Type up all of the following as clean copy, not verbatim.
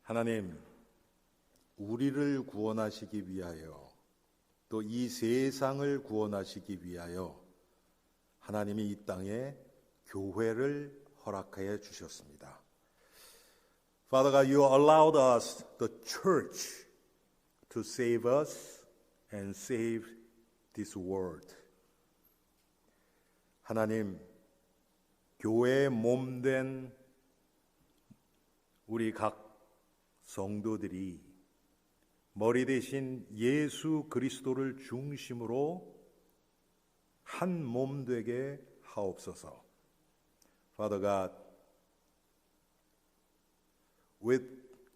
하나님, 우리를 구원하시기 위하여 또 이 세상을 구원하시기 위하여 하나님이 이 땅에 교회를 허락하여 주셨습니다. Father God, you allowed us, the church, to save us and save this world. 하나님, 교회의 몸된 우리 각 성도들이 머리 대신 예수 그리스도를 중심으로 한 몸 되게 하옵소서. Father God, with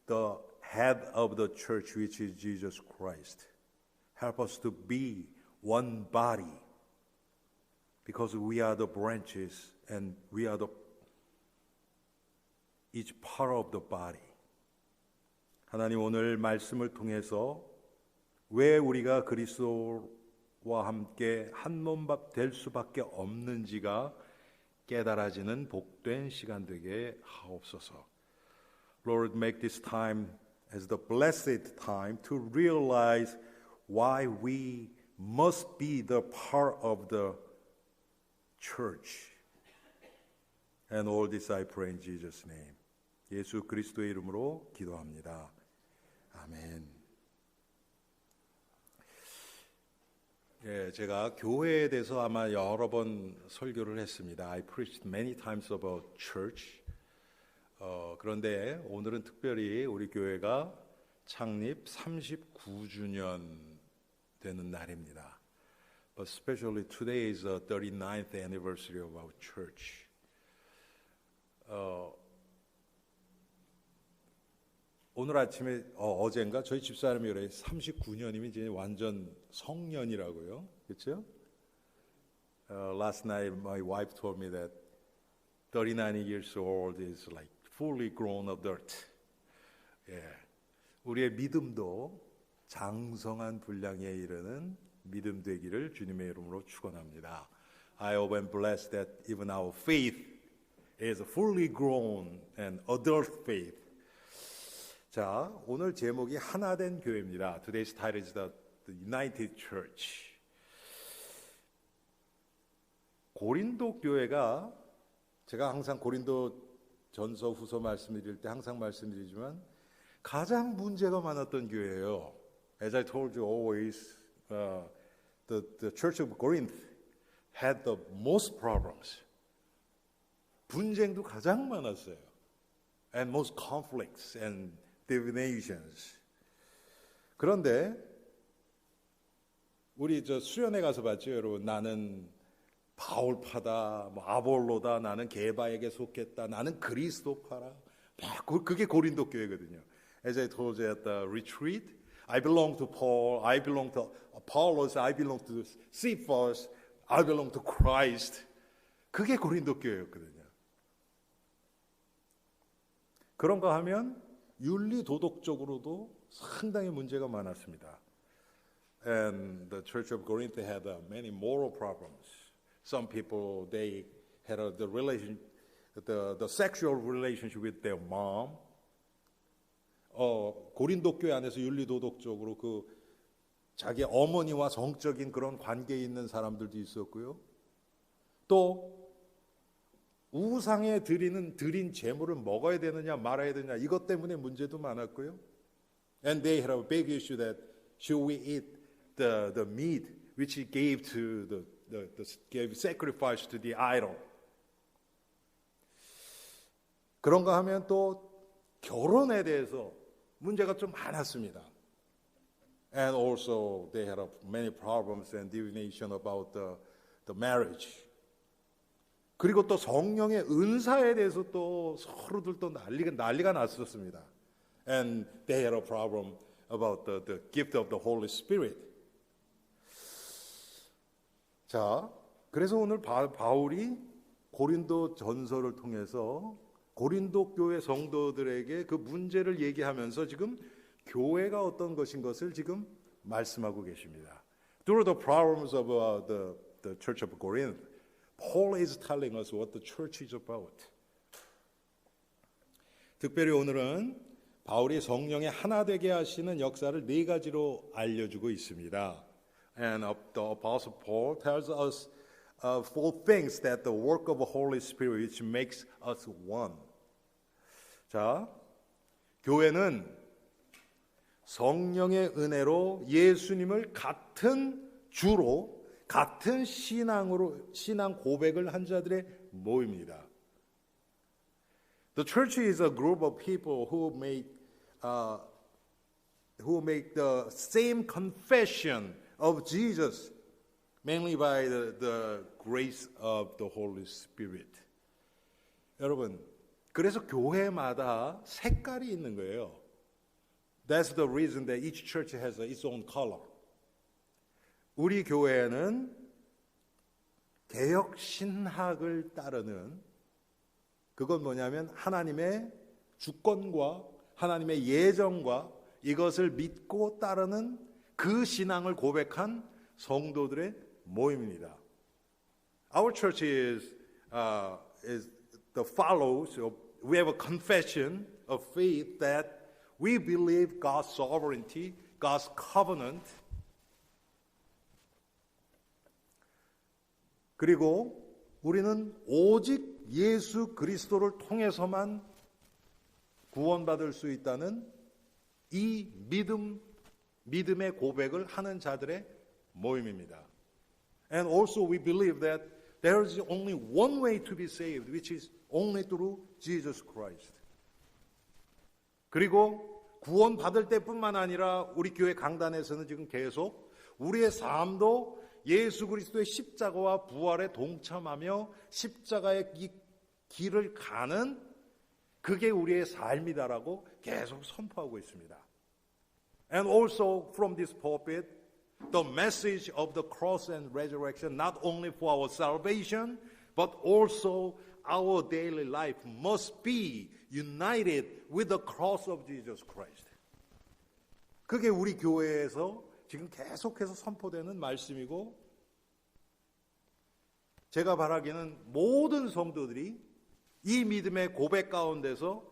the head of the church, which is Jesus Christ, help us to be one body, because we are the branches and we are each part of the body. 하나님, 오늘 말씀을 통해서 왜 우리가 그리스도와 함께 한 몸밥 될 수밖에 없는지가 깨달아지는 복된 시간 되게 하옵소서. Lord, make this time as the blessed time to realize why we must be the part of the church. And all this I pray in Jesus' name. 예수 그리스도의 이름으로 기도합니다. 아멘. 예, 제가 교회에 대해서 아마 여러 번 설교를 했습니다. I preached many times about church. 그런데 오늘은 특별히 우리 교회가 창립 39주년 되는 날입니다. But especially today is the 39th anniversary of our church. 오늘 아침에 어젠가 저희 집사람이 그래 39년이면 이제 완전 성년이라고요, 그렇죠? Last night my wife told me that 39 years old is like fully grown adult. 예, 우리의 믿음도 장성한 분량에 이르는 믿음 되기를 주님의 이름으로 축원합니다. I hope and bless that even our faith is fully grown and adult faith. 자, 오늘 제목이 하나된 교회입니다. Today's title is the United Church. 고린도 교회가 제가 항상 고린도 전서 후서 말씀드릴 때 항상 말씀드리지만 가장 문제가 많았던 교회예요. As I told you always, the Church of Corinth had the most problems. 분쟁도 가장 많았어요. And most conflicts and divinations. 그런데 우리 저 수련회 가서 봤죠, 여러분. 나는 바울파다, 뭐 아볼로다, 나는 게바에게 속했다, 나는 그리스도파라. 그게 고린도 교회거든요. As I told you at the retreat, I belong to Paul, I belong to Apollos, I belong to Cephas, I belong to Christ. 그게 고린도 교회였거든요. 그런가 하면 윤리 도덕적으로도 상당히 문제가 많았습니다. And the Church of Corinth had many moral problems. Some people they had the sexual relationship with their mom. 고린도 교회 안에서 윤리 도덕적으로 그 자기 어머니와 성적인 그런 관계에 있는 사람들도 있었고요. 또 우상에 드린 제물을 먹어야 되느냐 말아야 되느냐 이것 때문에 문제도 많았고요. And they had a big issue that should we eat the meat which he gave to gave sacrifice to the idol. 그런가 하면 또 결혼에 대해서 문제가 좀 많았습니다. And also they had many problems and divination about the marriage. 그리고 또 성령의 은사에 대해서 또 서로들 또 난리가 났었습니다. And they had a problem about the gift of the Holy Spirit. 자, 그래서 오늘 바울이 고린도 전서를 통해서 고린도 교회 성도들에게 그 문제를 얘기하면서 지금 교회가 어떤 것인 것을 지금 말씀하고 계십니다. Through the problems of the Church of Corinth, Paul is telling us what the church is about. 특별히 오늘은 바울이 성령의 하나 되게 하시는 역사를 네 가지로 알려주고 있습니다. And the Apostle Paul tells us four things that the work of the Holy Spirit which makes us one. 자, 교회는 성령의 은혜로 예수님을 같은 주로 같은 신앙 고백을 한 자들의 모임입니다. The church is a group of people who make the same confession of Jesus, mainly by the grace of the Holy Spirit. 여러분, 그래서 교회마다 색깔이 있는 거예요. That's the reason that each church has its own color. 우리 교회는 개혁 신학을 따르는 그건 뭐냐면 하나님의 주권과 하나님의 예정과 이것을 믿고 따르는 그 신앙을 고백한 성도들의 모임입니다. Our church is the follows. We have a confession of faith that we believe God's sovereignty, God's covenant. 그리고 우리는 오직 예수 그리스도를 통해서만 구원받을 수 있다는 이 믿음의 고백을 하는 자들의 모임입니다. And also we believe that there is only one way to be saved, which is only through Jesus Christ. 그리고 구원받을 때뿐만 아니라 우리 교회 강단에서는 지금 계속 우리의 삶도 예수 그리스도의 십자가와 부활에 동참하며 십자가의 이 길을 가는 그게 우리의 삶이다라고 계속 선포하고 있습니다. And also from this pulpit, the message of the cross and resurrection, not only for our salvation, but also our daily life must be united with the cross of Jesus Christ. 그게 우리 교회에서 지금 계속해서 선포되는 말씀이고 제가 바라기는 모든 성도들이 이 믿음의 고백 가운데서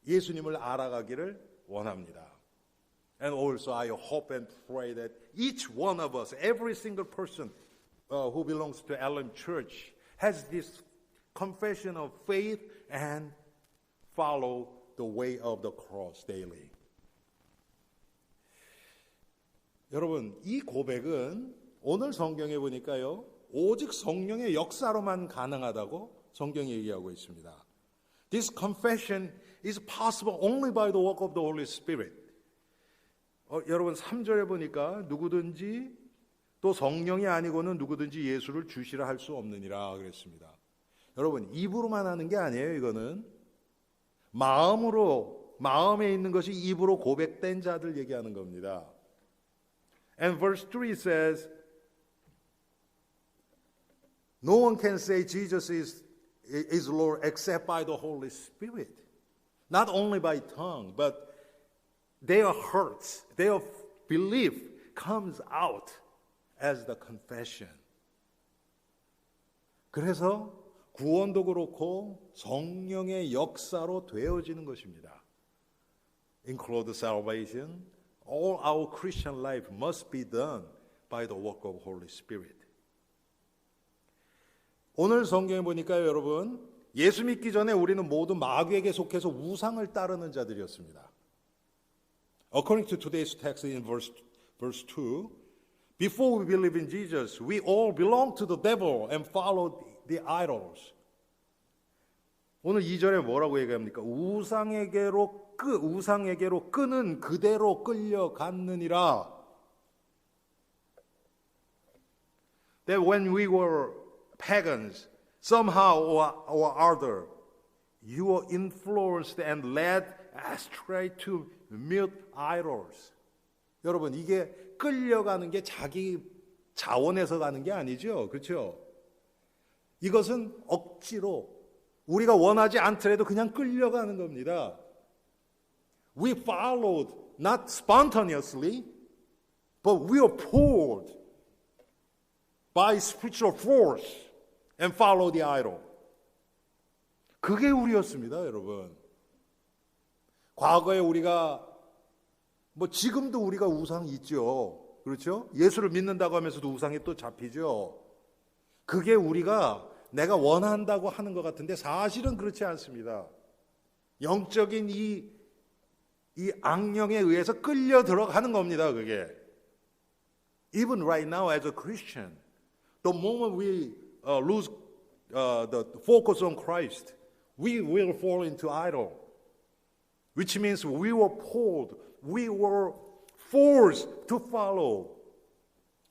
예수님을 알아가기를 원합니다. And also I hope and pray that each one of us, every single person who belongs to Elim Church has this confession of faith and follow the way of the cross daily. 여러분, 이 고백은 오늘 성경에 보니까요, 오직 성령의 역사로만 가능하다고 성경이 얘기하고 있습니다. This confession is possible only by the work of the Holy Spirit. 여러분 3절에 보니까 누구든지 또 성령이 아니고는 누구든지 예수를 주시라 할 수 없느니라 그랬습니다. 여러분 입으로만 하는 게 아니에요. 이거는 마음에 있는 것이 입으로 고백된 자들 얘기하는 겁니다. And verse 3 says, No one can say Jesus is Lord except by the Holy Spirit. Not only by tongue, but their hearts, their belief comes out as the confession. 그래서 구원도 그렇고 성령의 역사로 되어지는 것입니다. Include salvation. All our Christian life must be done by the work of Holy Spirit. 오늘 성경에 보니까요, 여러분, 예수 믿기 전에 우리는 모두 마귀에게 속해서 우상을 따르는 자들이었습니다. According to today's text in verse 2, before we believe in Jesus, we all belong to the devil and follow the idols. 오늘 2절에 뭐라고 얘기합니까? 우상에게로 끄는 그대로 끌려갔느니라. That when we were pagans, somehow or other, you were influenced and led astray to mute idols. 여러분, 이게 끌려가는 게 자기 자원에서 가는 게 아니죠. 그렇죠? 이것은 억지로 우리가 원하지 않더라도 그냥 끌려가는 겁니다. We followed not spontaneously, but we were pulled by spiritual force and followed the idol. 그게 우리였습니다, 여러분. 과거에 우리가 지금도 우리가 우상이 있죠. 그렇죠? 예수를 믿는다고 하면서도 우상이 또 잡히죠. 그게 우리가 내가 원한다고 하는 것 같은데 사실은 그렇지 않습니다. 영적인 이 악령에 의해서 끌려 들어가는 겁니다. 그게. Even right now as a Christian, the moment we lose the focus on Christ, we will fall into idol. Which means we were pulled, we were forced to follow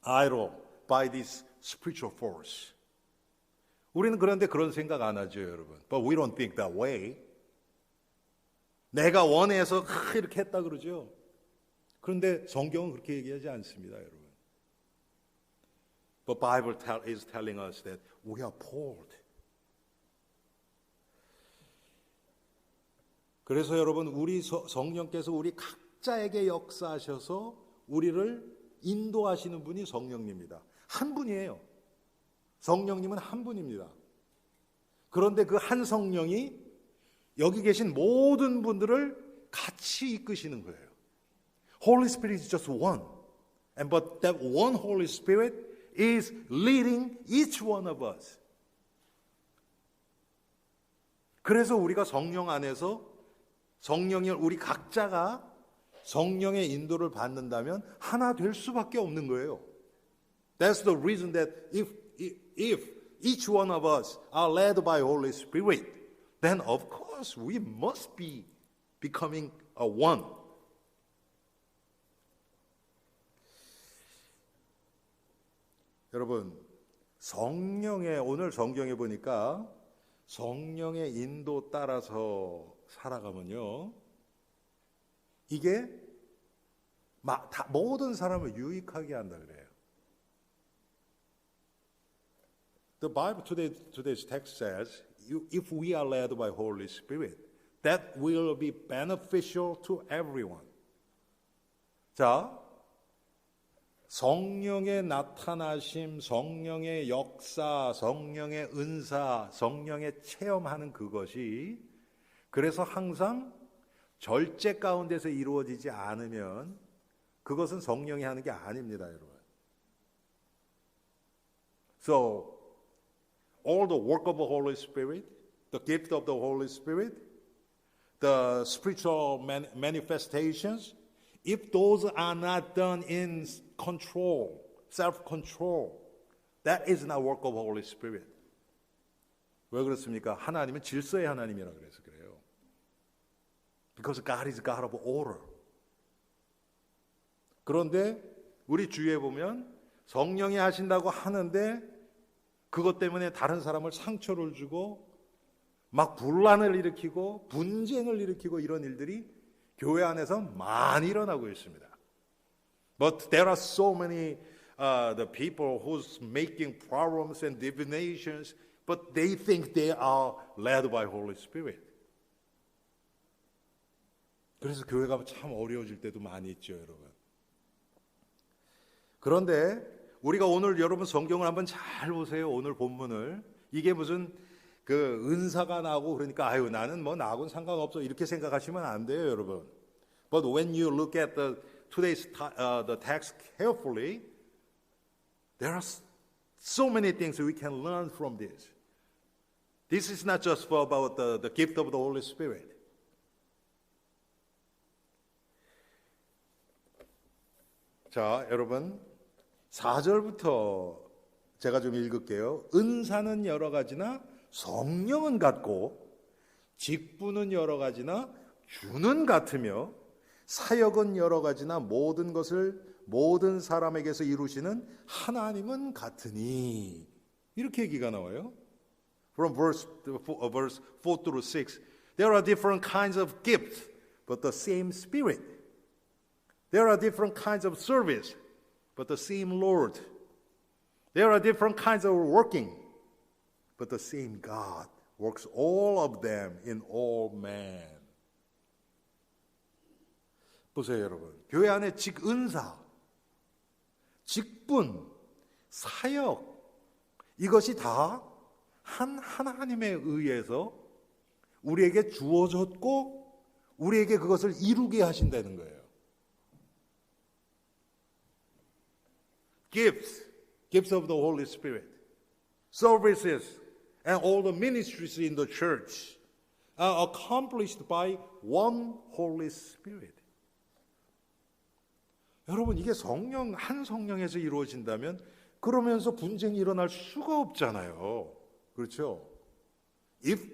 idol by this spiritual force. 우리는 그런데 그런 생각 안 하죠, 여러분. But we don't think that way. 내가 원해서 이렇게 했다 그러죠. 그런데 성경은 그렇게 얘기하지 않습니다, 여러분. But Bible is telling us that we are pulled. 그래서 여러분, 우리 성령께서 우리 각자에게 역사하셔서 우리를 인도하시는 분이 성령님입니다. 한 분이에요. 성령님은 한 분입니다. 그런데 그 한 성령이 여기 계신 모든 분들을 같이 이끄시는 거예요. Holy Spirit is just one. But that one Holy Spirit is leading each one of us. 그래서 우리가 성령 안에서 성령을 우리 각자가 성령의 인도를 받는다면 하나 될 수밖에 없는 거예요. That's the reason that if each one of us are led by Holy Spirit, then of course we must be becoming a one. 여러분, 오늘 성경에 보니까 성령의 인도 따라서 살아가면요, 이게 모든 사람을 유익하게 한다 그래요. The Bible today's text says, if we are led by Holy Spirit, that will be beneficial to everyone. 자, 성령의 나타나심, 성령의 역사, 성령의 은사, 성령의 체험하는 그것이 그래서 항상 절제 가운데서 이루어지지 않으면 그것은 성령이 하는 게 아닙니다, 여러분. So, all the work of the Holy Spirit, the gift of the Holy Spirit, the spiritual manifestations, if those are not done in control, self-control, that is not work of the Holy Spirit. 왜 그렇습니까? 하나님은 질서의 하나님이라 그래서 그래요. Because God is God of order. 그런데 우리 주위에 보면 성령이 하신다고 하는데 그것 때문에 다른 사람을 상처를 주고 막 분란을 일으키고 분쟁을 일으키고 이런 일들이 교회 안에서 많이 일어나고 있습니다. But there are so many the people who's making problems and divinations, but they think they are led by Holy Spirit. 그래서 교회가 참 어려워질 때도 많이 있죠, 여러분. 그런데 우리가 오늘 여러분 성경을 한번 잘 보세요. 오늘 본문을. 이게 무슨 그 은사가 나고 그러니까 아유 나는 뭐 나하고는 상관없어 이렇게 생각하시면 안 돼요, 여러분. But when you look at today's the text carefully, there are so many things we can learn from this. This is not just about the gift of the Holy Spirit. 자, 여러분 4절부터 제가 좀 읽을게요. 은사는 여러 가지나 성령은 같고 직분은 여러 가지나 주는 같으며 사역은 여러 가지나 모든 것을 모든 사람에게서 이루시는 하나님은 같으니 이렇게 얘기가 나와요. From verse 4 through 6 There are different kinds of gifts but the same Spirit. There are different kinds of service but the same Lord. There are different kinds of working but the same God works all of them in all men. 보세요, 여러분. 교회 안에 은사, 직분, 사역 이것이 다 한 하나님에 의해서 우리에게 주어졌고 우리에게 그것을 이루게 하신다는 거예요. Gifts of the Holy Spirit, services, and all the ministries in the church are accomplished by one Holy Spirit. 여러분, 이게 한 성령에서 이루어진다면 그러면서 분쟁이 일어날 수가 없잖아요. 그렇죠? If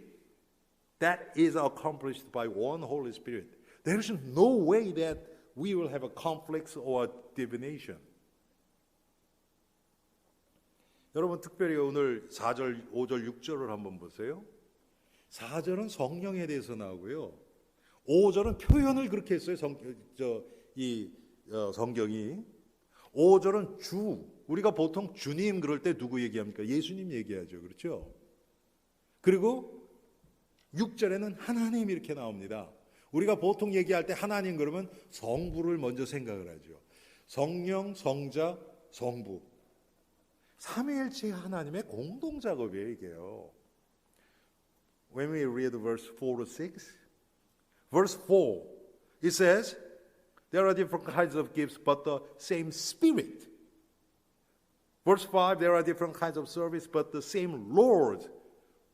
that is accomplished by one Holy Spirit, there is no way that we will have a conflict or divination. 여러분, 특별히 오늘 4절, 5절, 6절을 한번 보세요. 4절은 성령에 대해서 나오고요. 5절은 표현을 그렇게 했어요. 성경이. 5절은 주. 우리가 보통 주님 그럴 때 누구 얘기합니까? 예수님 얘기하죠. 그렇죠? 그리고 6절에는 하나님 이렇게 나옵니다. 우리가 보통 얘기할 때 하나님 그러면 성부를 먼저 생각을 하죠. 성령, 성자, 성부. 삼위일체 하나님의 공동작업이에요, 이게요. When we read verse 4 to 6, verse 4, it says, there are different kinds of gifts, but the same Spirit. Verse 5, there are different kinds of service, but the same Lord.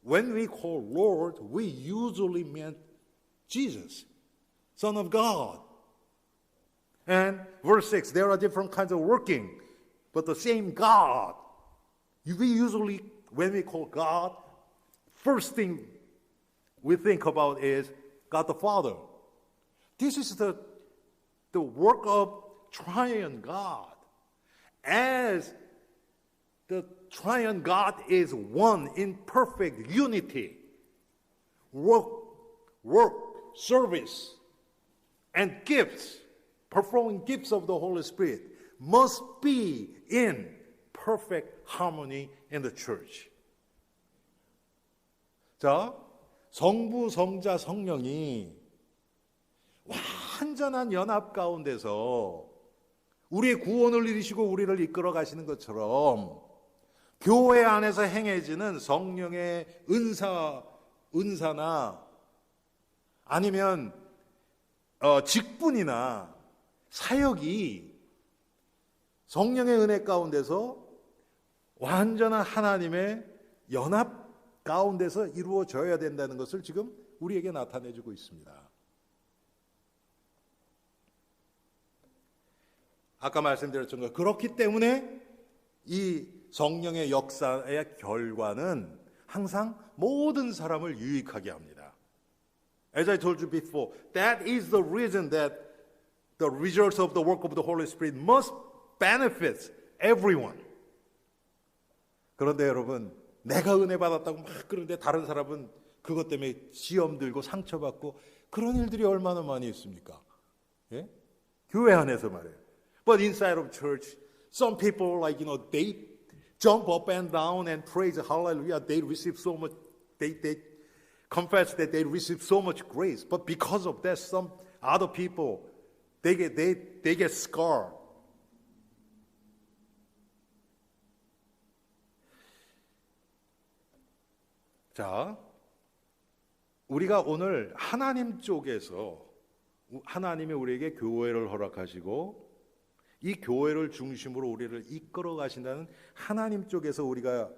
When we call Lord, we usually meant Jesus, Son of God. And verse 6, there are different kinds of working, but the same God. We usually, when we call God, first thing we think about is God the Father. This is the work of triune God. As the triune God is one in perfect unity, work, service, and gifts, performing gifts of the Holy Spirit must be in perfect harmony in the church. 자, 성부, 성자, 성령이 완전한 연합 가운데서 우리의 구원을 이루시고 우리를 이끌어 가시는 것처럼 교회 안에서 행해지는 성령의 은사나 아니면 직분이나 사역이 성령의 은혜 가운데서 완전한 하나님의 연합 가운데서 이루어져야 된다는 것을 지금 우리에게 나타내주고 있습니다. 아까 말씀드렸던 것, 그렇기 때문에 이 성령의 역사의 결과는 항상 모든 사람을 유익하게 합니다. As I told you before, that is the reason that the results of the work of the Holy Spirit must benefit everyone. 그런데 여러분, 내가 은혜 받았다고 막 그런데 다른 사람은 그것 때문에 시험 들고 상처받고 그런 일들이 얼마나 많이 있습니까? 예? 교회 안에서 말이에요. But inside of church, some people they jump up and down and praise hallelujah. They receive so much, they confess that they receive so much grace. But because of that, some other people, they get scarred. 자, 우리가 오늘 하나님 쪽에서 하나님이 우리에게 교회를 허락하시고 이 교회를 중심으로 우리를 이끌어 가신다는 하나님 쪽에서 우리가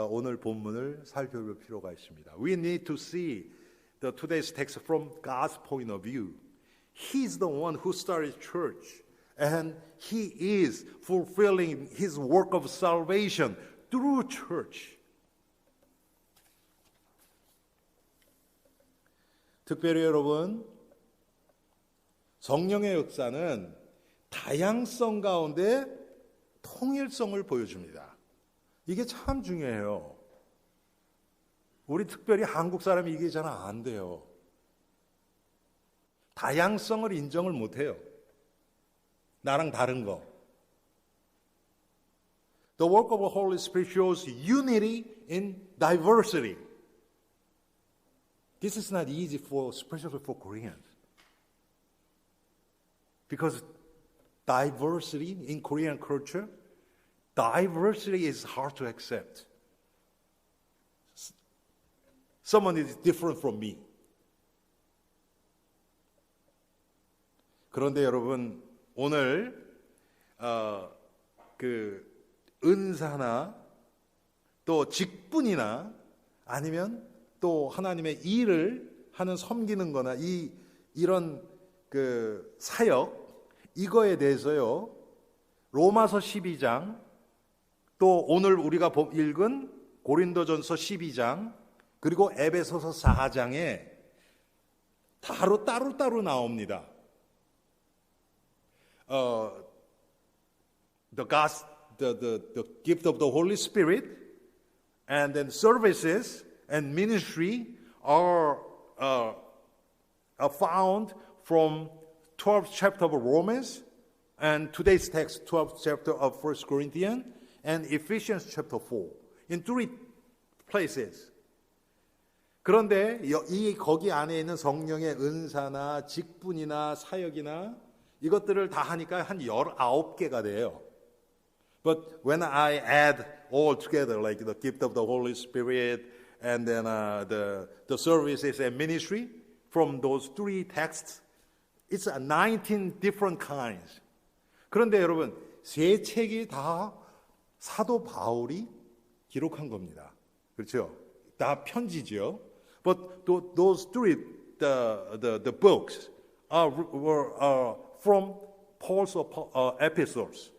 오늘 본문을 살펴볼 필요가 있습니다. We need to see today's text from God's point of view. He's the one who started church and He is fulfilling His work of salvation through church. 특별히 여러분, 성령의 역사는 다양성 가운데 통일성을 보여줍니다. 이게 참 중요해요. 우리 특별히 한국 사람이 이게 잘 안 돼요. 다양성을 인정을 못해요. 나랑 다른 거. The work of the Holy Spirit shows unity in diversity. This is not easy especially for Koreans. Because diversity in Korean culture, diversity is hard to accept. Someone is different from me. 그런데 여러분 오늘 그 은사나 또 직분이나 아니면 또 하나님의 일을 하는 섬기는 거나 이런 그 사역 이거에 대해서요. 로마서 12장 또 오늘 우리가 읽은 고린도전서 12장 그리고 에베소서 4장에 따로 나옵니다. The gift of the Holy Spirit and then services and ministry are found from 12th chapter of Romans and today's text 12th chapter of 1 Corinthians and Ephesians chapter 4 in three places. 그런데 거기 안에 있는 성령의 은사나 직분이나 사역이나 이것들을 다 하니까 한 19개가 돼요. But when I add all together, like the gift of the Holy Spirit and then the services and ministry from those three texts, it's 19 different kinds. 그런데 여러분, 세 책이 다 사도 바울이 기록한 겁니다. 그렇죠? 다 편지죠. But those three, the books were from Paul's epistles.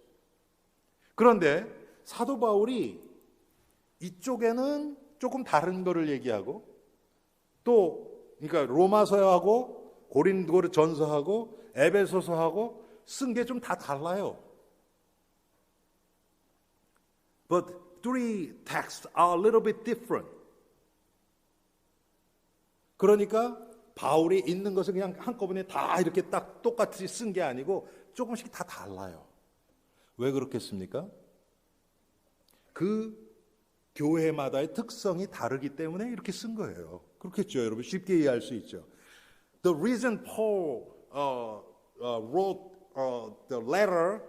그런데 사도 바울이 이쪽에는 조금 다른 거를 얘기하고 또 그러니까 로마서하고 고린도전서하고 에베소서하고 쓴 게 좀 다 달라요. But three texts are a little bit different. 그러니까 바울이 있는 것을 그냥 한꺼번에 다 이렇게 딱 똑같이 쓴 게 아니고 조금씩 다 달라요. 왜 그렇겠습니까? 그 교회마다의 특성이 다르기 때문에 이렇게 쓴 거예요. 그렇겠죠, 여러분. 쉽게 이해할 수 있죠. The reason Paul wrote the letter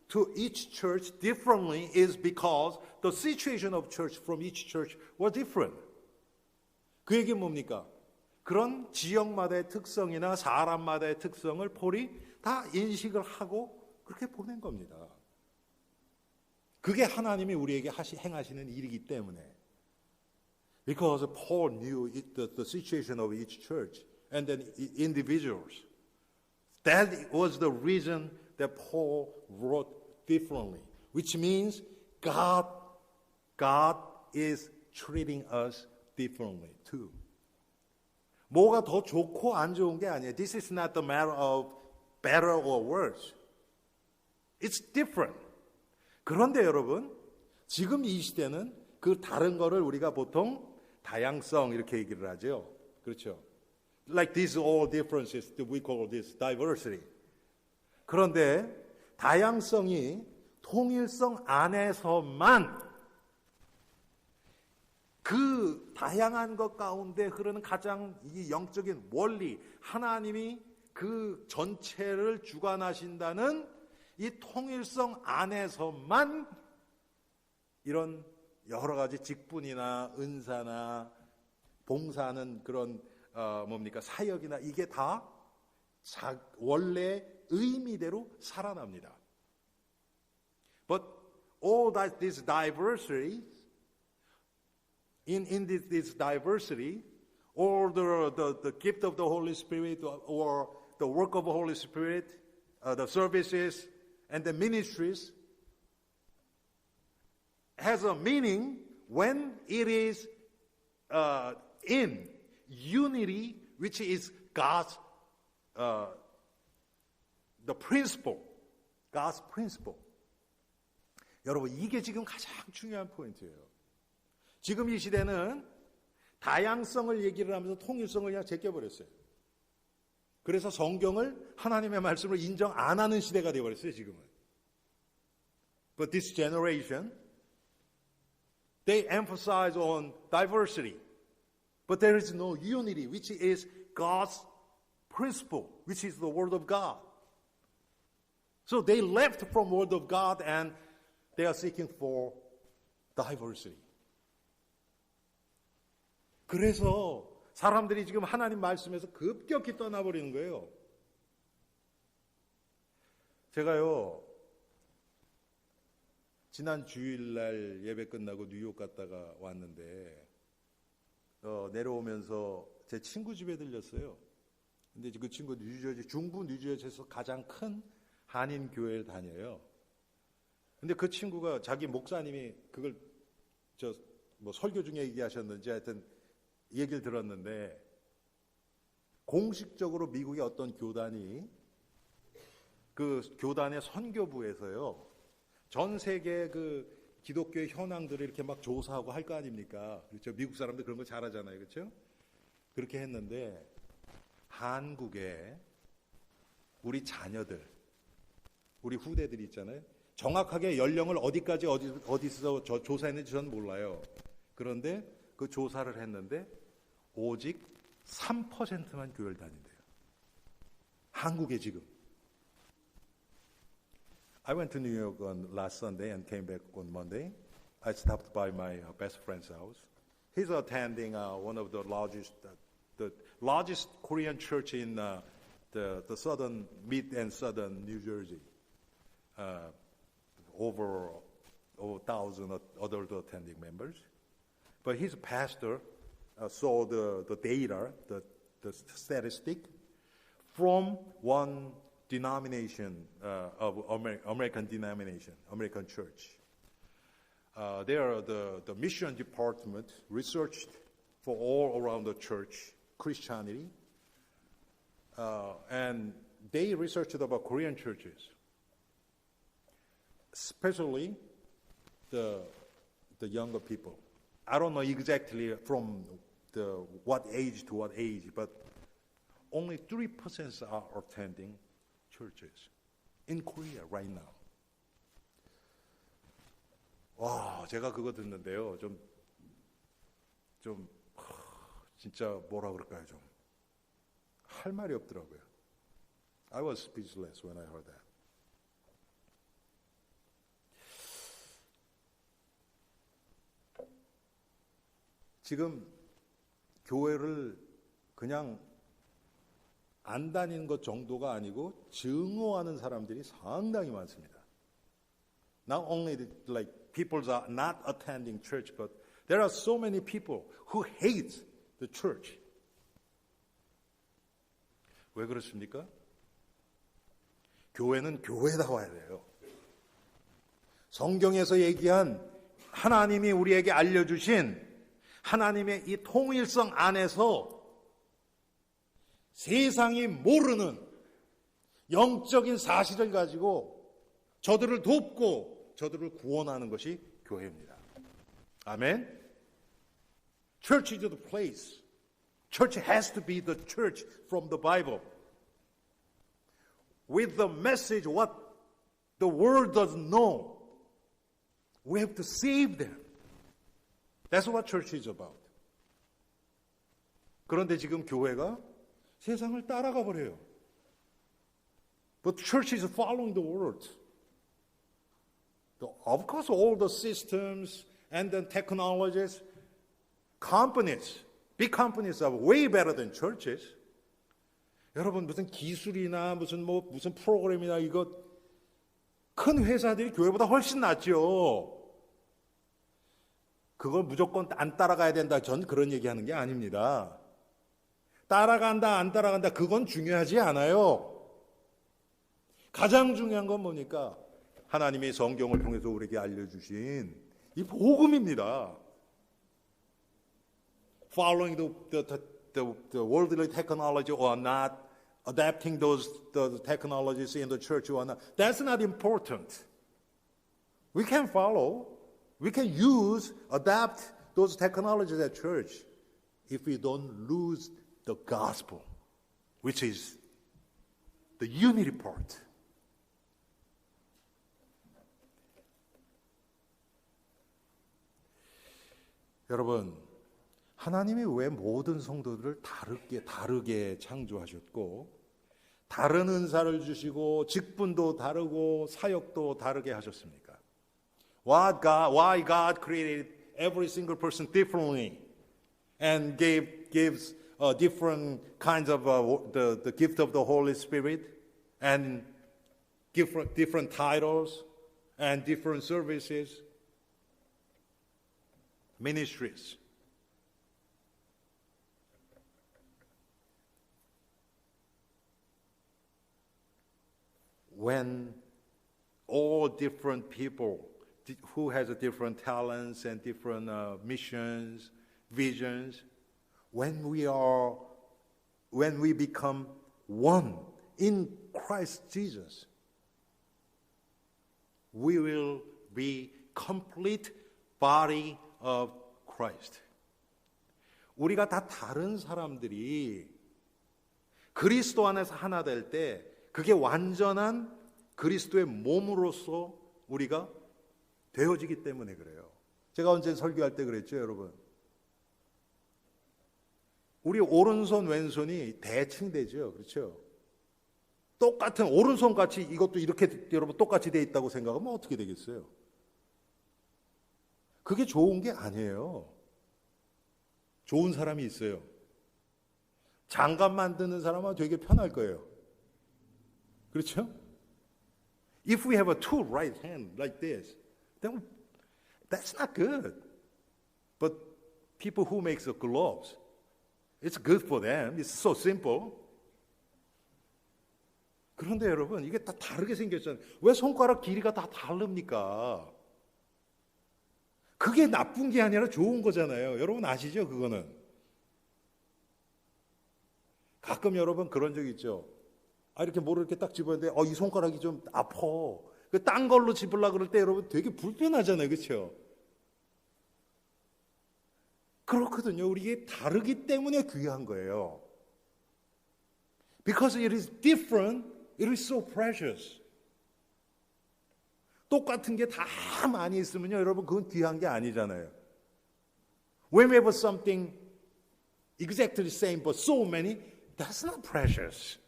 to each church differently is because the situation of church from each church was different. 그 얘기는 뭡니까? 그런 지역마다의 특성이나 사람마다의 특성을 폴이 다 인식을 하고 그렇게 보낸 겁니다. 그게 하나님이 우리에게 행하시는 일이기 때문에. Because Paul knew the situation of each church and then individuals. That was the reason that Paul wrote differently, which means God is treating us differently too. 뭐가 더 좋고 안 좋은 게 아니에요. This is not the matter of better or worse. It's different. 그런데 여러분, 지금 이 시대는 그 다른 거를 우리가 보통 다양성 이렇게 얘기를 하죠. 그렇죠? Like these all differences, we call this diversity. 그런데 다양성이 통일성 안에서만 그 다양한 것 가운데 흐르는 가장 이 영적인 원리, 하나님이 그 전체를 주관하신다는 이 통일성 안에서만 이런 여러 가지 직분이나 은사나 봉사하는 그런 사역이나 이게 다 원래 의미대로 살아납니다. But all this diversity, in this diversity, or the gift of the Holy Spirit, or the work of the Holy Spirit, the services and the ministries, has a meaning when it is in unity, which is God's the principle, God's principle. 여러분, 이게 지금 가장 중요한 포인트예요. 지금 이 시대는 다양성을 얘기를 하면서 통일성을 그냥 제껴버렸어요. 그래서 성경을 하나님의 말씀으로 인정 안 하는 시대가 되어버렸어요, 지금은. But this generation, they emphasize on diversity. But there is no unity, which is God's principle, which is the Word of God. So they left from Word of God and they are seeking for diversity. 그래서 사람들이 지금 하나님 말씀에서 급격히 떠나버리는 거예요. 제가요, 지난 주일날 예배 끝나고 뉴욕 갔다가 왔는데 내려오면서 제 친구 집에 들렸어요. 근데 그 친구 뉴저지, 중부 뉴저지에서 가장 큰 한인 교회를 다녀요. 근데 그 친구가 자기 목사님이 그걸 뭐 설교 중에 얘기하셨는지 하여튼 얘기를 들었는데, 공식적으로 미국의 어떤 교단이 그 교단의 선교부에서요, 전 세계 그 기독교의 현황들을 이렇게 막 조사하고 할 거 아닙니까? 그렇죠? 미국 사람들 그런 거 잘하잖아요. 그렇죠? 그렇게 했는데 한국에 우리 자녀들, 우리 후대들이 있잖아요. 정확하게 연령을 어디까지 어디서 조사했는지 저는 몰라요. 그런데 그 조사를 했는데 오직 3%만 교회를 다닌대요. 한국에 지금. I went to New York on last Sunday and came back on Monday. I stopped by my best friend's house. He's attending one of the largest Korean church in the southern, mid and southern New Jersey. Over 1,000 adult attending members. But his pastor saw the data, the statistic from one denomination of American denomination, American church. There, the mission department researched for all around the church Christianity, and they researched about Korean churches, especially the younger people. I don't know exactly from what age to what age, but only 3% are attending churches in Korea right now. 와, 제가 그거 듣는데요. 진짜 뭐라 그럴까요? 좀 할 말이 없더라고요. I was speechless when I heard that. 지금 교회를 그냥 안 다니는 것 정도가 아니고 증오하는 사람들이 상당히 많습니다. Not only like people are not attending church, but there are so many people who hate the church. 왜 그렇습니까? 교회는 교회다워야 돼요. 성경에서 얘기한 하나님이 우리에게 알려주신 하나님의 이 통일성 안에서 세상이 모르는 영적인 사실을 가지고 저들을 돕고 저들을 구원하는 것이 교회입니다. 아멘. Church is the place. Church has to be the church from the Bible. With the message what the world doesn't know. We have to save them. That's what church is about. 그런데 지금 교회가 세상을 따라가 버려요. But church is following the world. Of course, all the systems and the technologies, companies, big companies are way better than churches. 여러분 무슨 기술이나 무슨 프로그램이나 이거 큰 회사들이 교회보다 훨씬 낫죠. 그걸 무조건 안 따라가야 된다. 전 그런 얘기하는 게 아닙니다. 따라간다, 안 따라간다, 그건 중요하지 않아요. 가장 중요한 건 뭡니까? 하나님의 성경을 통해서 우리에게 알려주신 이 복음입니다. Following the worldly technology or not, adapting the technologies in the church or not, that's not important. We can follow. We can adapt those technologies at church if we don't lose the gospel, which is the unity part. 여러분, 하나님이 왜 모든 성도들을 다르게 창조하셨고, 다른 은사를 주시고, 직분도 다르고, 사역도 다르게 하셨습니까? Why God created every single person differently and gives different kinds of the gift of the Holy Spirit and different titles and different services, ministries. When all different people who has different talents and different missions, visions, when we become one in Christ Jesus, we will be complete body of Christ. 우리가 다 다른 사람들이 그리스도 안에서 하나 될 때 그게 완전한 그리스도의 몸으로서 우리가 되어지기 때문에 그래요. 제가 언제 설교할 때 그랬죠, 여러분? 우리 오른손 왼손이 대칭되죠. 그렇죠? 똑같은 오른손 같이 이것도 이렇게 여러분 똑같이 돼 있다고 생각하면 어떻게 되겠어요? 그게 좋은 게 아니에요. 좋은 사람이 있어요. 장갑 만드는 사람은 되게 편할 거예요. 그렇죠? If we have a two right hand like this, then that's not good. But people who make the gloves, it's good for them. It's so simple. 그런데 여러분, 이게 다 다르게 생겼잖아요. 왜 손가락 길이가 다 다릅니까? 그게 나쁜 게 아니라 좋은 거잖아요. 여러분 아시죠? 그거는. 가끔 여러분 그런 적 있죠. 이렇게 뭐를 이렇게 딱 집었는데 이 손가락이 좀 아파. 딴 걸로 집으려고 그럴 때 여러분 되게 불편하잖아요. 그렇죠? 그렇거든요. 우리 이게 다르기 때문에 귀한 거예요. Because it is different, it is so precious. 똑같은 게 다 많이 있으면요, 여러분 그건 귀한 게 아니잖아요. When we have something exactly the same but so many, that's not precious.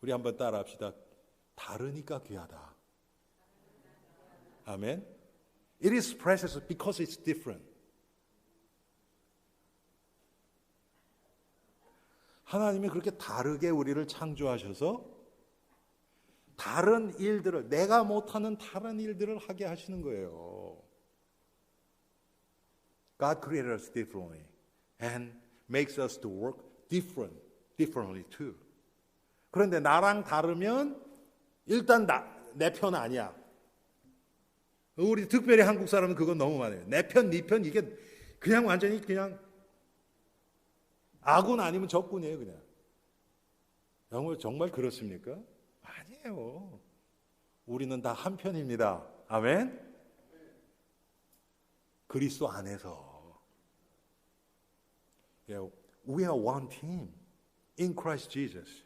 우리 한번 따라합시다. 다르니까 귀하다. 아멘. It is precious because it's different. 하나님이 그렇게 다르게 우리를 창조하셔서 다른 일들을, 내가 못하는 다른 일들을 하게 하시는 거예요. God created us differently and makes us to work differently too. 그런데 나랑 다르면 일단 내 편 아니야. 우리 특별히 한국 사람은 그건 너무 많아요. 내 편, 네 편 이게 그냥 완전히 그냥 아군 아니면 적군이에요, 그냥. 정말 그렇습니까? 아니에요. 우리는 다 한 편입니다. 아멘? 그리스도 안에서. We are one team in Christ Jesus.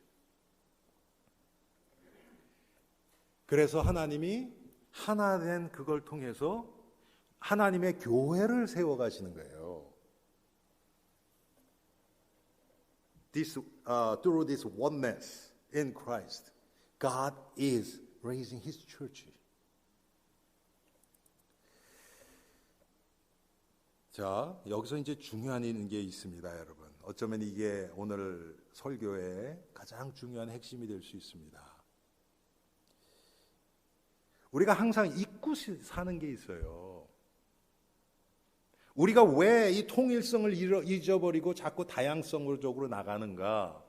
그래서 하나님이 하나 된 그걸 통해서 하나님의 교회를 세워가시는 거예요. Through this oneness in Christ, God is raising His church. 자, 여기서 이제 중요한 게 있습니다, 여러분. 어쩌면 이게 오늘 설교의 가장 중요한 핵심이 될 수 있습니다. 우리가 항상 잊고 사는 게 있어요. 우리가 왜 이 통일성을 잊어버리고 자꾸 다양성적으로 나가는가?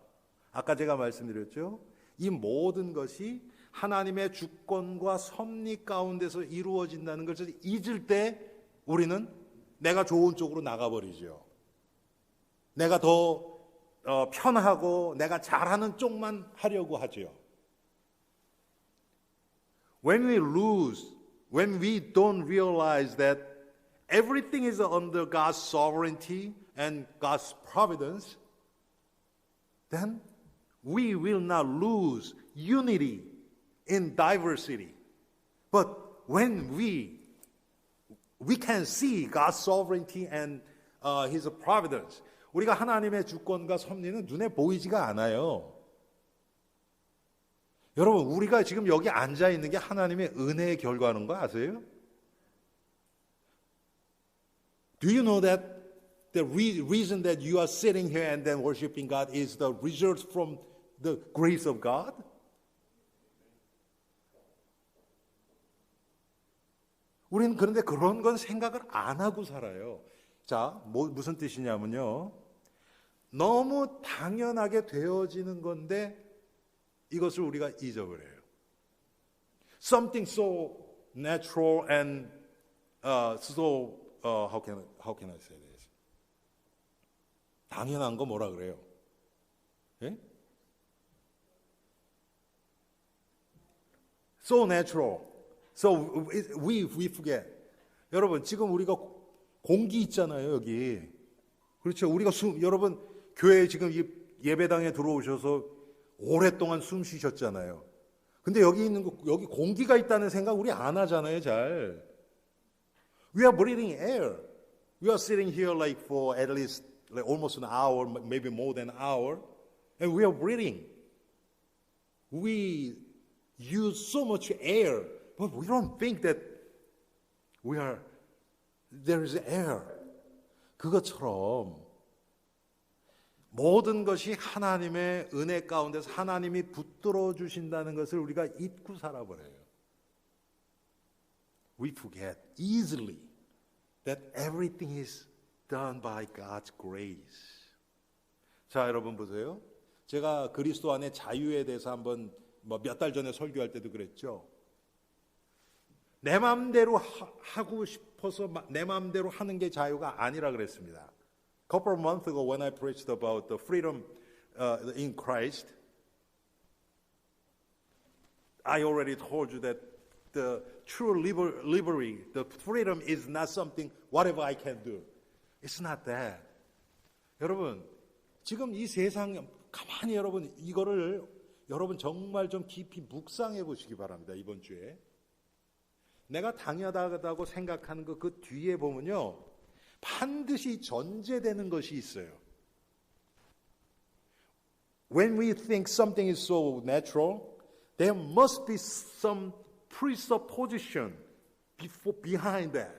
아까 제가 말씀드렸죠? 이 모든 것이 하나님의 주권과 섭리 가운데서 이루어진다는 것을 잊을 때 우리는 내가 좋은 쪽으로 나가버리죠. 내가 더 편하고 내가 잘하는 쪽만 하려고 하죠. When we don't realize that everything is under God's sovereignty and God's providence, then we will not lose unity in diversity. But when we can see God's sovereignty and His providence, 우리가 하나님의 주권과 섭리는 눈에 보이지가 않아요. 여러분, 우리가 지금 여기 앉아 있는 게 하나님의 은혜의 결과인 거 아세요? Do you know that the reason that you are sitting here and then worshiping God is the result from the grace of God? 우리는 그런데 그런 건 생각을 안 하고 살아요. 자, 무슨 뜻이냐면요. 너무 당연하게 되어지는 건데 이것을 우리가 잊어버려요. Something so natural and how can I say this? 당연한 거 뭐라 그래요? 예? So natural. So we forget. 여러분 지금 우리가 공기 있잖아요 여기. 그렇죠. 우리가 여러분 교회 지금 이 예배당에 들어오셔서 오랫동안 숨 쉬셨잖아요. 근데 여기 있는 여기 공기가 있다는 생각 우리 안 하잖아요 잘. We are breathing air. We are sitting here like for at least like almost an hour, maybe more than an hour, and we are breathing. We use so much air, but we don't think that there is air. 그것처럼 모든 것이 하나님의 은혜 가운데서 하나님이 붙들어 주신다는 것을 우리가 잊고 살아버려요. We forget easily that everything is done by God's grace. 자, 여러분 보세요. 제가 그리스도 안에 자유에 대해서 한번 몇 달 전에 설교할 때도 그랬죠. 내 마음대로 하고 싶어서 내 마음대로 하는 게 자유가 아니라 그랬습니다. A couple of months ago when I preached about the freedom in Christ, I already told you that the true liberty, the freedom is not something whatever I can do. It's not that. 여러분, 지금 이 세상 가만히 여러분 이거를 여러분 정말 좀 깊이 묵상해 보시기 바랍니다. 이번 주에. 내가 당연하다고 생각하는 그 뒤에 보면요. 반드시 전제되는 것이 있어요. When we think something is so natural, there must be some presupposition behind that.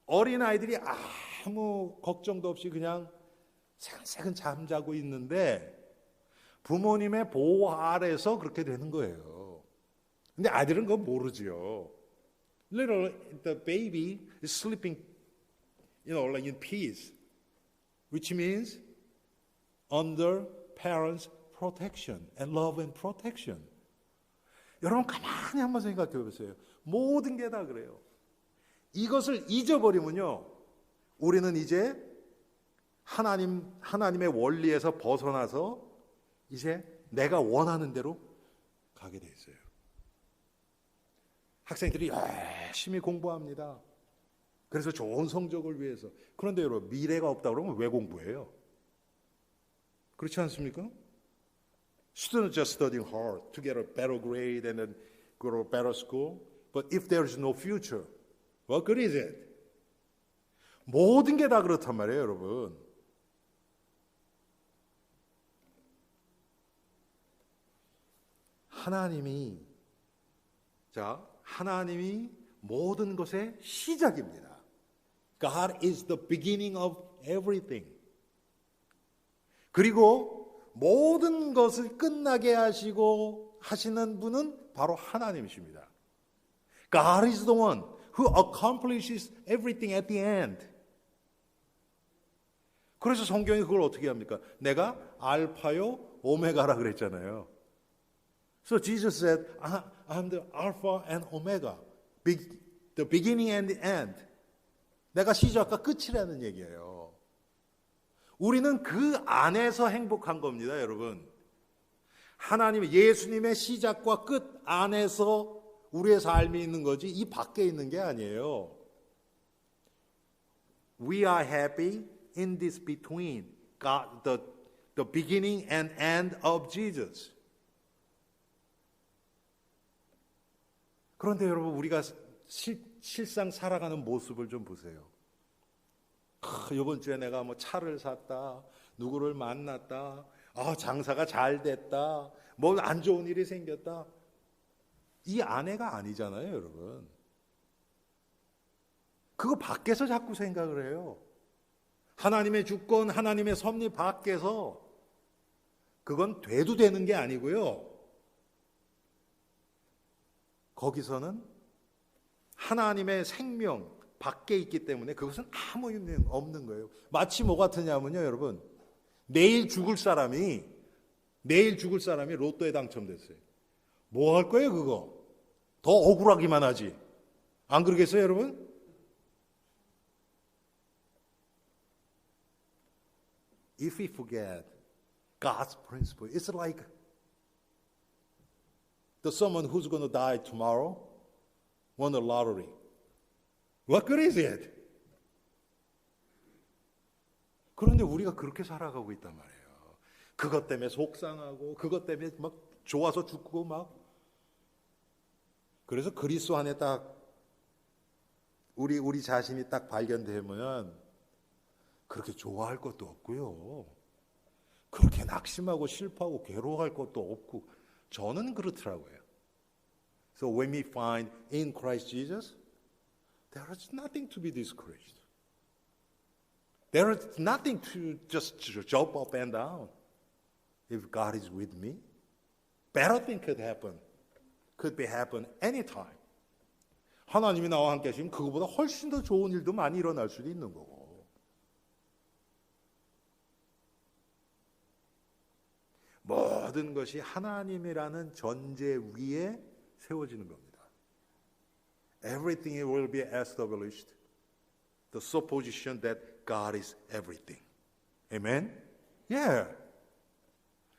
어린아이들이 아무 걱정도 없이 그냥 새근새근 잠자고 있는데 부모님의 보호 아래서 그렇게 되는 거예요. 근데 아이들은 그거 모르지요. The baby is sleeping, like in peace, which means under parents' protection and love and protection. 여러분 가만히 한번 생각해 보세요. 모든 게 다 그래요. 이것을 잊어버리면요, 우리는 이제 하나님의 원리에서 벗어나서 이제 내가 원하는 대로 가게 돼 있어요. 학생들이 열심히 공부합니다. 그래서 좋은 성적을 위해서. 그런데 여러분 미래가 없다 그러면 왜 공부해요? 그렇지 않습니까? Students just studying hard to get a better grade and then go to a better school. But if there is no future, what good is it? 모든 게 다 그렇단 말이에요, 여러분. 하나님이 모든 것의 시작입니다. God is the beginning of everything. 그리고 모든 것을 끝나게 하시는 분은 바로 하나님이십니다. God is the one who accomplishes everything at the end. 그래서 성경이 그걸 어떻게 합니까? 내가 알파요 오메가라 그랬잖아요. So Jesus said, I'm the Alpha and Omega, the beginning and the end. 내가 시작과 끝이라는 얘기예요. 우리는 그 안에서 행복한 겁니다, 여러분. 하나님의 예수님의 시작과 끝 안에서 우리의 삶이 있는 거지 이 밖에 있는 게 아니에요. We are happy in this between God, the beginning and end of Jesus. 그런데 여러분 우리가 실상 살아가는 모습을 좀 보세요. 이번 주에 내가 뭐 차를 샀다, 누구를 만났다, 장사가 잘 됐다, 뭐 안 좋은 일이 생겼다. 이 아내가 아니잖아요, 여러분. 그거 밖에서 자꾸 생각을 해요. 하나님의 주권, 하나님의 섭리 밖에서 그건 돼도 되는 게 아니고요. 거기서는 하나님의 생명 밖에 있기 때문에 그것은 아무 의미 없는 거예요. 마치 뭐 같으냐면요, 여러분. 내일 죽을 사람이 로또에 당첨됐어요. 뭐 할 거예요, 그거? 더 억울하기만 하지. 안 그러겠어요, 여러분? If we forget God's principle, it's like the someone who's going to die tomorrow won the lottery. What good is it? 그런데 우리가 그렇게 살아가고 있단 말이에요. 그것 때문에 속상하고 그것 때문에 막 좋아서 죽고 막. 그래서 그리스도 안에 딱 우리 자신이 딱 발견되면 그렇게 좋아할 것도 없고요. 그렇게 낙심하고 슬퍼하고 괴로워할 것도 없고 저는 그렇더라고요. So when we find in Christ Jesus, there is nothing to be discouraged. There is nothing to just jump up and down. If God is with me, better thing could happen anytime. 하나님이 나와 함께 하시면 그거보다 훨씬 더 좋은 일도 많이 일어날 수도 있는 거고. 모든 것이 하나님이라는 전제 위에 세워지는 겁니다. Everything will be established. The supposition that God is everything. Amen? Yeah.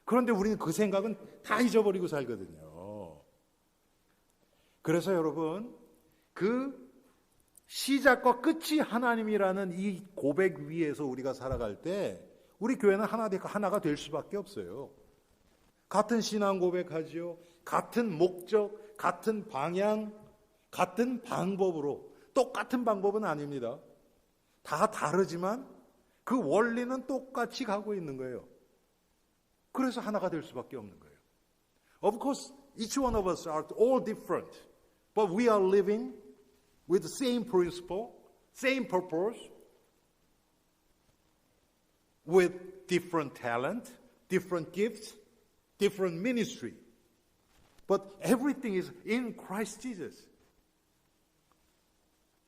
그런데 우리는 그 생각은 다 잊어버리고 살거든요. 그래서 여러분, 그 시작과 끝이 하나님이라는 이 고백 위에서 우리가 살아갈 때 우리 교회는 하나가 될 수밖에 없어요. 같은 신앙 고백하지요. 같은 목적, 같은 방향, 같은 방법으로. 똑같은 방법은 아닙니다. 다 다르지만 그 원리는 똑같이 가고 있는 거예요. 그래서 하나가 될 수밖에 없는 거예요. Of course, each one of us are all different. But we are living with the same principle, same purpose, with different talent, different gifts, different ministry. But everything is in Christ Jesus.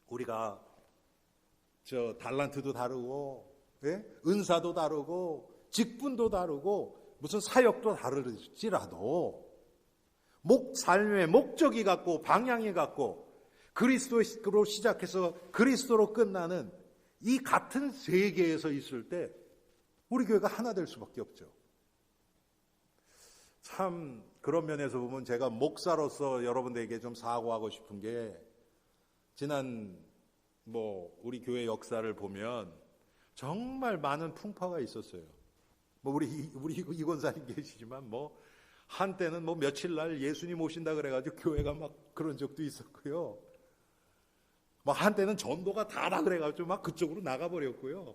우리가 저 달란트도 다르고, 예? 은사도 다르고, 직분도 다르고, 무슨 사역도 다르지라도 삶의 목적이 같고 방향이 같고 그리스도로 시작해서 그리스도로 끝나는 이 같은 세계에서 있을 때 우리 교회가 하나 될 수밖에 없죠. 참 그런 면에서 보면 제가 목사로서 여러분들에게 좀 사과하고 싶은 게 지난 우리 교회 역사를 보면 정말 많은 풍파가 있었어요. 우리 이권사님 계시지만 한때는 며칠 날 예수님 오신다 그래가지고 교회가 막 그런 적도 있었고요. 한때는 전도가 다다 그래가지고 막 그쪽으로 나가버렸고요.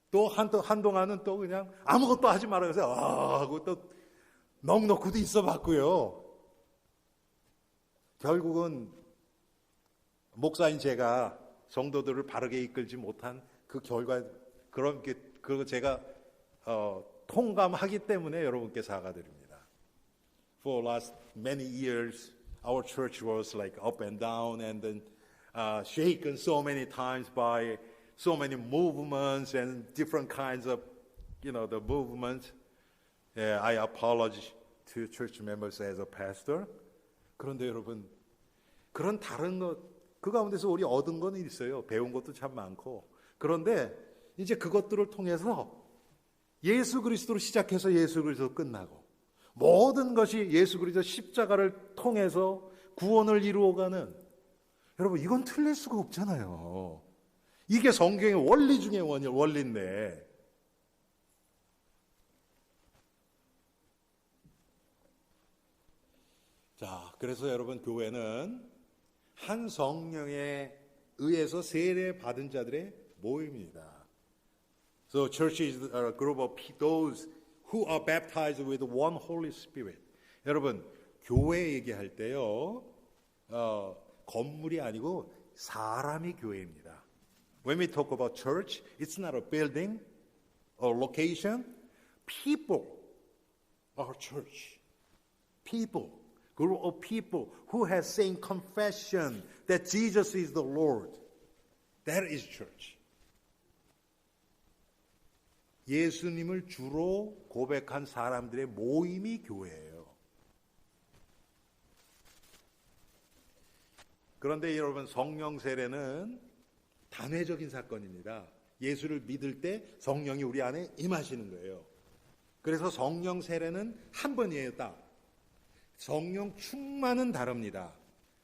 또 한동안은 또 그냥 아무것도 하지 말아요. 그래서 하고 또 넋놓고도 있어봤고요. 결국은 목사인 제가 성도들을 바르게 이끌지 못한 그 결과 그거 제가 통감하기 때문에 여러분께 사과드립니다. For last many years, our church was like up and down and then shaken so many times by so many movements and different kinds of, the movements. Yeah, I apologize to church members as a pastor. 그런데 여러분, 그런 다른 그 가운데서 우리 얻은 건 있어요. 배운 것도 참 많고. 그런데 이제 그것들을 통해서 예수 그리스도로 시작해서 예수 그리스도로 끝나고 모든 것이 예수 그리스도 십자가를 통해서 구원을 이루어가는 여러분 이건 틀릴 수가 없잖아요. 이게 성경의 원리 중에 원리인데 자 그래서 여러분 교회는 한 성령에 의해서 세례 받은 자들의 모임입니다. So church is a group of those who are baptized with one Holy Spirit. 여러분 교회 얘기할 때요 건물이 아니고 사람이 교회입니다. When we talk about church, it's not a building or location, people are church. People, group of people who has same confession that Jesus is the Lord. That is church. 예수님을 주로 고백한 사람들의 모임이 교회예요. 그런데 여러분, 성령 세례는 단회적인 사건입니다. 예수를 믿을 때 성령이 우리 안에 임하시는 거예요. 그래서 성령 세례는 한 번이에요, 딱. 성령 충만은 다릅니다.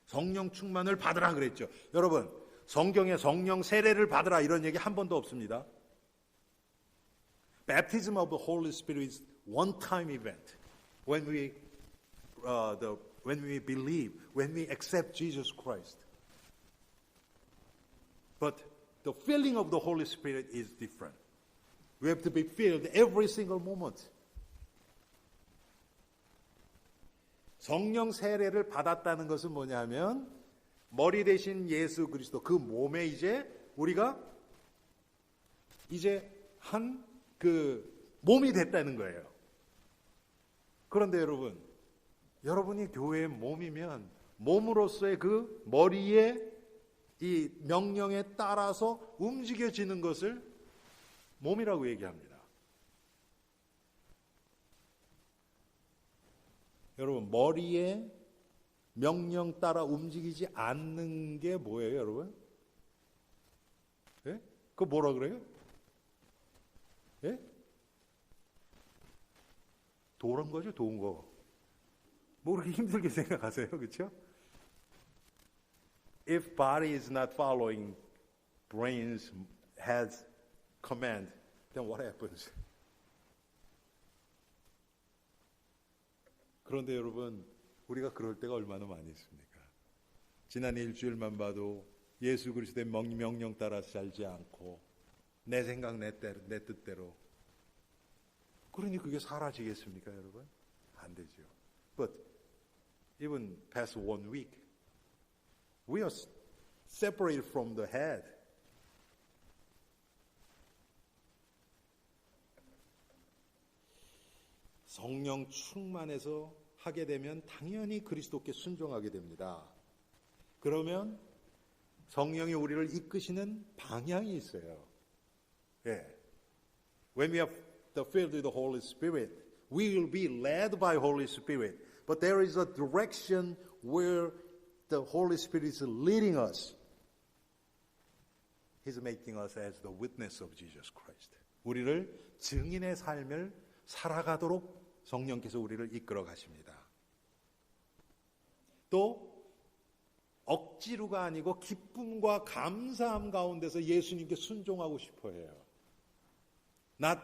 성령 충만을 받으라 그랬죠. 여러분, 성경에 성령 세례를 받으라 이런 얘기 한 번도 없습니다. Baptism of the Holy Spirit is one-time event. When we believe, when we accept Jesus Christ. But the filling of the Holy Spirit is different. We have to be filled every single moment. 성령 세례를 받았다는 것은 뭐냐면 머리 대신 예수 그리스도 그 몸에 이제 우리가 이제 한 그 몸이 됐다는 거예요. 그런데 여러분, 여러분이 교회의 몸이면 몸으로서의 그 머리에 이 명령에 따라서 움직여지는 것을 몸이라고 얘기합니다. 여러분, 머리에 명령 따라 움직이지 않는 게 뭐예요, 여러분? 예? 그거 뭐라 그래요? 예? 도란 거죠, 도운 거. 뭐 그렇게 힘들게 생각하세요, 그렇죠? If body is not following brain's head's command, then what happens? 그런데 여러분, 우리가 그럴 때가 얼마나 많이 있습니까? 지난 일주일만 봐도 예수 그리스도의 명령 따라 살지 않고 내 생각, 내 뜻대로. 그러니 그게 사라지겠습니까, 여러분? 안 되죠. But even past 1 week, we are separated from the head. 성령 충만해서 하게 되면 당연히 그리스도께 순종하게 됩니다. 그러면 성령이 우리를 이끄시는 방향이 있어요. 예. When we are filled with the Holy Spirit, we will be led by Holy Spirit. But there is a direction where the Holy Spirit is leading us. He's making us as the witness of Jesus Christ. 우리를 증인의 삶을 살아가도록 성령께서 우리를 이끌어 가십니다. 또 억지로가 아니고 기쁨과 감사함 가운데서 예수님께 순종하고 싶어 해요. Not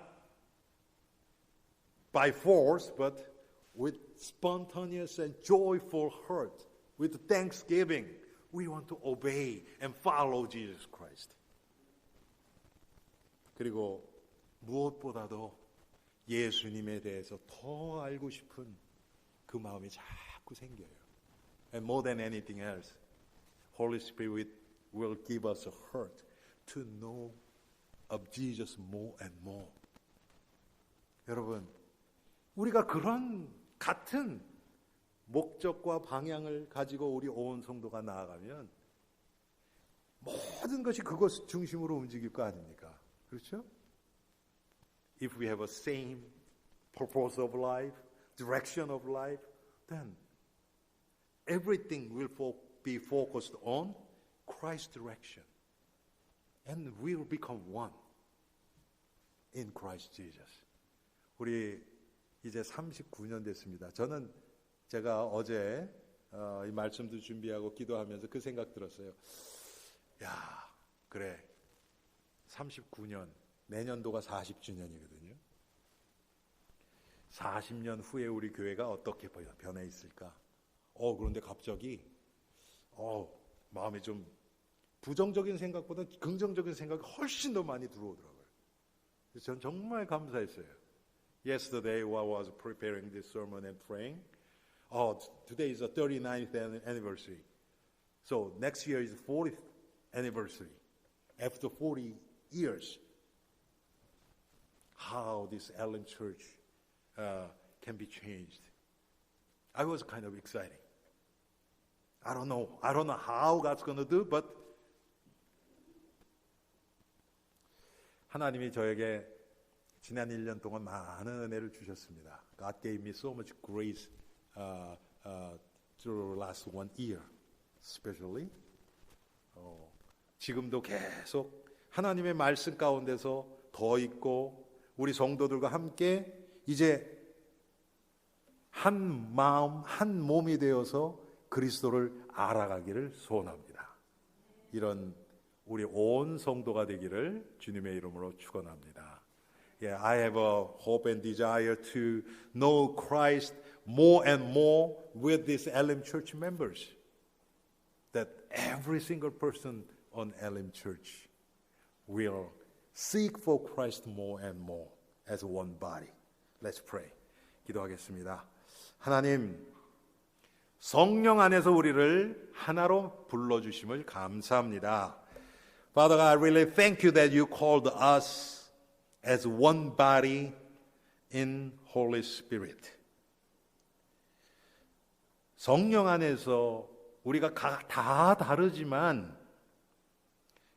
by force, but with spontaneous and joyful heart, with thanksgiving, we want to obey and follow Jesus Christ. 그리고 무엇보다도 예수님에 대해서 더 알고 싶은 그 마음이 자꾸 생겨요. And more than anything else, Holy Spirit will give us a heart to know of Jesus more and more. 여러분, 우리가 그런 같은 목적과 방향을 가지고 우리 온 성도가 나아가면 모든 것이 그것 중심으로 움직일 거 아닙니까? 그렇죠? If we have a same purpose of life, direction of life, then everything will be focused on Christ's direction. And we will become one in Christ Jesus. 우리 이제 39년 됐습니다. 저는 제가 어제 이 말씀도 준비하고 기도하면서 그 생각 들었어요. 야, 그래. 39년, 내년도가 40주년이거든요. 40년 후에 우리 교회가 어떻게 변해 있을까? 그런데 갑자기 마음에 좀 부정적인 생각보다 긍정적인 생각이 훨씬 더 많이 들어오더라고요. 그래서 전 정말 감사했어요. Yesterday while I was preparing this sermon and praying, today is the 39th anniversary. So next year is the 40th anniversary. After 40 years, how this Elim Church can be changed. I was kind of excited. I don't know how God's going to do, but 하나님이 저에게 지난 1년 동안 많은 은혜를 주셨습니다. God gave me so much grace through the last 1 year, especially. 지금도 계속 하나님의 말씀 가운데서 더 있고 우리 성도들과 함께 이제 한 마음, 한 몸이 되어서 그리스도를 알아가기를 소원합니다. 이런 우리 온 성도가 되기를 주님의 이름으로 축원합니다. Yeah, I have a hope and desire to know Christ more and more with these Elim Church members. That every single person on Elim Church will seek for Christ more and more as one body. Let's pray. 기도하겠습니다. 하나님, 성령 안에서 우리를 하나로 불러주심을 감사합니다. Father, I really thank you that you called us as one body in Holy Spirit. 성령 안에서 우리가 다 다르지만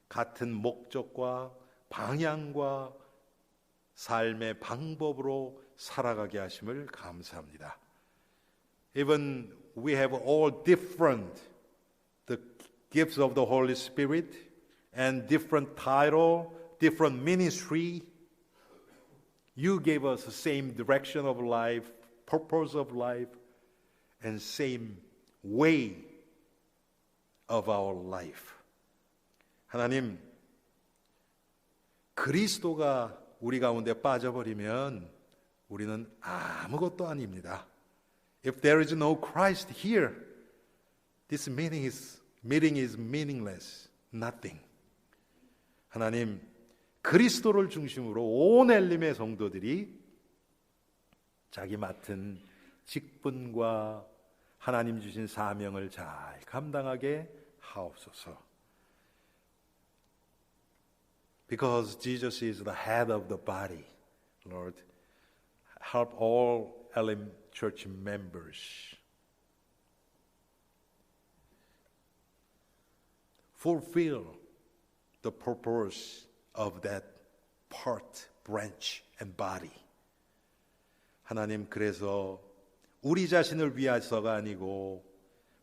같은 목적과 방향과 삶의 방법으로 살아가게 하심을 감사합니다. Even we have all different the gifts of the Holy Spirit and different title, different ministry. You gave us the same direction of life, purpose of life, and same way of our life. 하나님, 그리스도가 우리 가운데 빠져버리면 우리는 아무것도 아닙니다. If there is no Christ here, this meeting is meaningless, nothing. 하나님, 그리스도를 중심으로 온 엘림의 성도들이 자기 맡은 직분과 하나님 주신 사명을 잘 감당하게 하옵소서. Because Jesus is the head of the body, Lord, help all Elim Church members fulfill the purpose of that part, branch, and body. 하나님, 그래서 우리 자신을 위해서가 아니고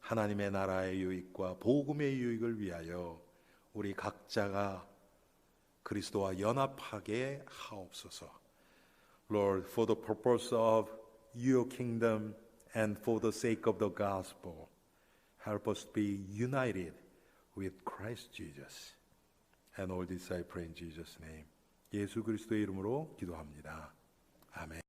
하나님의 나라의 유익과 복음의 유익을 위하여 우리 각자가 그리스도와 연합하게 하옵소서. Lord, for the purpose of your kingdom and for the sake of the gospel, help us be united with Christ Jesus. And all this I pray in Jesus' name. 예수 그리스도의 이름으로 기도합니다. 아멘.